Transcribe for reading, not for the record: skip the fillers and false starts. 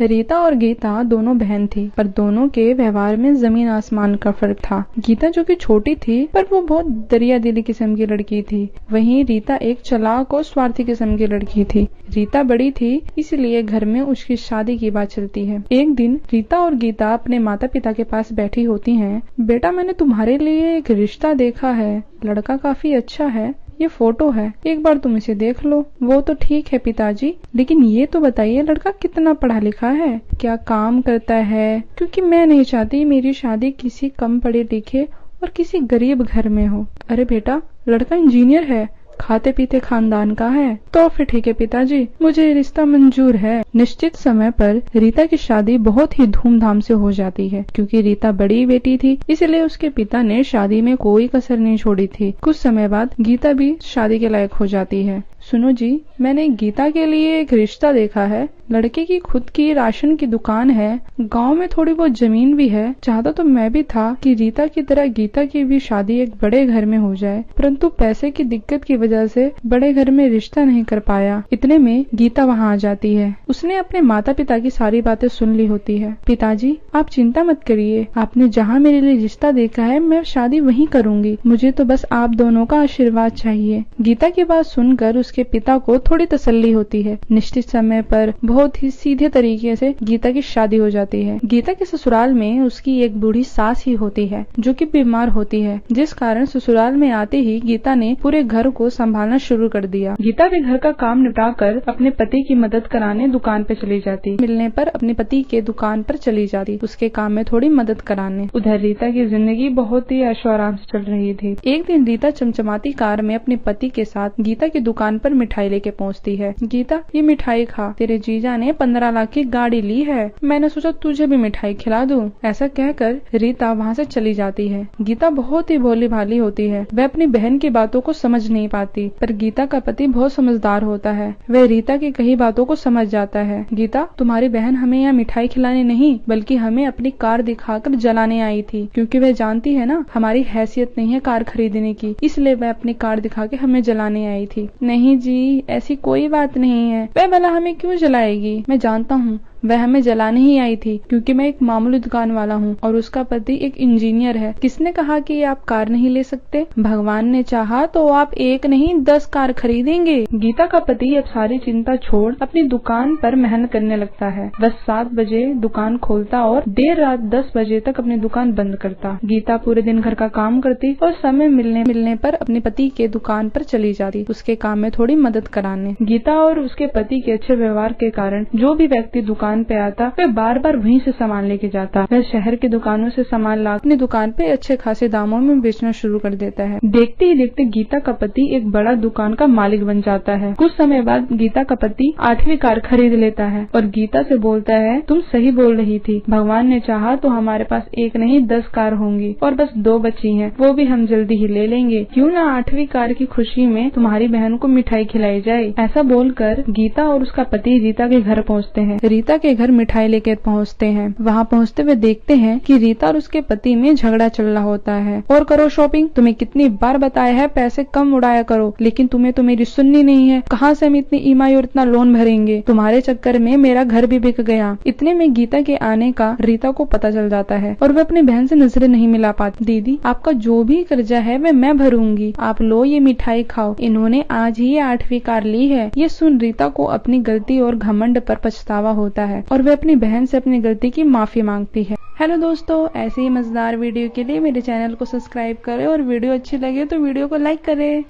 रीता और गीता दोनों बहन थी, पर दोनों के व्यवहार में जमीन आसमान का फर्क था। गीता जो कि छोटी थी, पर वो बहुत दरिया दिली किस्म की लड़की थी। वहीं रीता एक चालाक और स्वार्थी किस्म की लड़की थी। रीता बड़ी थी, इसलिए घर में उसकी शादी की बात चलती है। एक दिन रीता और गीता अपने माता पिता के पास बैठी होती हैं। बेटा, मैंने तुम्हारे लिए एक रिश्ता देखा है, लड़का काफी अच्छा है, ये फोटो है, एक बार तुम इसे देख लो। वो तो ठीक है पिताजी, लेकिन ये तो बताइए लड़का कितना पढ़ा लिखा है, क्या काम करता है, क्योंकि मैं नहीं चाहती मेरी शादी किसी कम पढ़े लिखे और किसी गरीब घर में हो। अरे बेटा, लड़का इंजीनियर है, खाते पीते खानदान का है, तो फिर ठीक है पिताजी, मुझे रिश्ता मंजूर है। निश्चित समय पर रीता की शादी बहुत ही धूमधाम से हो जाती है। क्योंकि रीता बड़ी बेटी थी, इसलिए उसके पिता ने शादी में कोई कसर नहीं छोड़ी थी। कुछ समय बाद गीता भी शादी के लायक हो जाती है। सुनो जी, मैंने गीता के लिए एक रिश्ता देखा है। लड़के की खुद की राशन की दुकान है, गांव में थोड़ी बहुत जमीन भी है। चाहता तो मैं भी था कि रीता की तरह गीता की भी शादी एक बड़े घर में हो जाए, परंतु पैसे की दिक्कत की वजह से बड़े घर में रिश्ता नहीं कर पाया। इतने में गीता वहाँ आ जाती है। उसने अपने माता पिता की सारी बातें सुन ली होती है। पिताजी, आप चिंता मत करिए, आपने जहाँ मेरे लिए रिश्ता देखा है, मैं शादी वहीं करूँगी। मुझे तो बस आप दोनों का आशीर्वाद चाहिए। गीता की बात सुनकर उसके पिता को थोड़ी तसल्ली होती है। निश्चित समय पर बहुत ही सीधे तरीके से गीता की शादी हो जाती है। गीता के ससुराल में उसकी एक बूढ़ी सास ही होती है, जो कि बीमार होती है, जिस कारण ससुराल में आते ही गीता ने पूरे घर को संभालना शुरू कर दिया। गीता भी घर का काम निपटाकर अपने पति की मदद कराने दुकान पे चली जाती। मिलने पर अपने पति के दुकान पर चली जाती, उसके काम में थोड़ी मदद कराने। उधर रीता की जिंदगी बहुत ही ऐशो आराम से चल रही थी। एक दिन रीता चमचमाती कार में अपने पति के साथ गीता की दुकान पर मिठाई लेके पहुंचती है। गीता, ये मिठाई खा, तेरे जीजा ने 15 लाख की गाड़ी ली है, मैंने सोचा तुझे भी मिठाई खिला दूं। ऐसा कहकर रीता वहाँ से चली जाती है। गीता बहुत ही भोली भाली होती है, वह अपनी बहन की बातों को समझ नहीं पाती, पर गीता का पति बहुत समझदार होता है, वह रीता की कही बातों को समझ जाता है। गीता, तुम्हारी बहन हमें यहाँ मिठाई खिलाने नहीं, बल्कि हमें अपनी कार दिखाकर जलाने आई थी, क्योंकि वह जानती है ना हमारी हैसियत नहीं है कार खरीदने की, इसलिए वह अपनी कार दिखा के हमें जलाने आई थी। नहीं जी, ऐसी कोई बात नहीं है, वह भला हमें क्यों जलाएगी, मैं जानता हूँ वह हमें जलाने ही आई थी, क्योंकि मैं एक मामूली दुकान वाला हूँ और उसका पति एक इंजीनियर है। किसने कहा कि आप कार नहीं ले सकते? भगवान ने चाहा तो आप एक नहीं 10 कार खरीदेंगे। गीता का पति अब सारी चिंता छोड़ अपनी दुकान पर मेहनत करने लगता है। वह 7 बजे दुकान खोलता और देर रात 10 बजे तक अपनी दुकान बंद करता। गीता पूरे दिन घर का काम करती और समय मिलने पर अपने पति के दुकान पर चली जाती, उसके काम में थोड़ी मदद कराने। गीता और उसके पति के अच्छे व्यवहार के कारण जो भी व्यक्ति दुकान पे आता, वह बार बार वहीं से सामान लेके जाता। वह शहर की दुकानों से सामान ला अपनी दुकान पे अच्छे खासे दामों में बेचना शुरू कर देता है। देखते ही देखते गीता का पति एक बड़ा दुकान का मालिक बन जाता है। कुछ समय बाद गीता का पति 8वीं कार खरीद लेता है और गीता से बोलता है, तुम सही बोल रही थी, भगवान ने चाहा तो हमारे पास एक नहीं 10 कार होंगी और बस 2 बची हैं, वो भी हम जल्दी ही ले लेंगे। क्यों ना 8वीं कार की खुशी में तुम्हारी बहन को मिठाई खिलाई जाए। ऐसा बोलकर गीता और उसका पति रीता के घर पहुँचते हैं। रीता के घर मिठाई लेकर पहुंचते हैं। वहां पहुंचते हुए देखते हैं कि रीता और उसके पति में झगड़ा चल रहा होता है। और करो शॉपिंग, तुम्हें कितनी बार बताया है पैसे कम उड़ाया करो, लेकिन तुम्हें तो मेरी सुननी नहीं है। कहाँ से हम इतनी ईएमआई और इतना लोन भरेंगे, तुम्हारे चक्कर में मेरा घर भी बिक गया। इतने में गीता के आने का रीता को पता चल जाता है और वह अपनी बहन से नजरें नहीं मिला पाती। दीदी, आपका जो भी कर्जा है वह मैं भरूंगी, आप लो ये मिठाई खाओ, इन्होंने आज ही 8वीं कार ली है। ये सुन रीता को अपनी गलती और घमंड पर पछतावा होता है और वह अपनी बहन से अपनी गलती की माफी मांगती है। हेलो दोस्तों, ऐसे ही मजेदार वीडियो के लिए मेरे चैनल को सब्सक्राइब करें और वीडियो अच्छी लगे तो वीडियो को लाइक करें।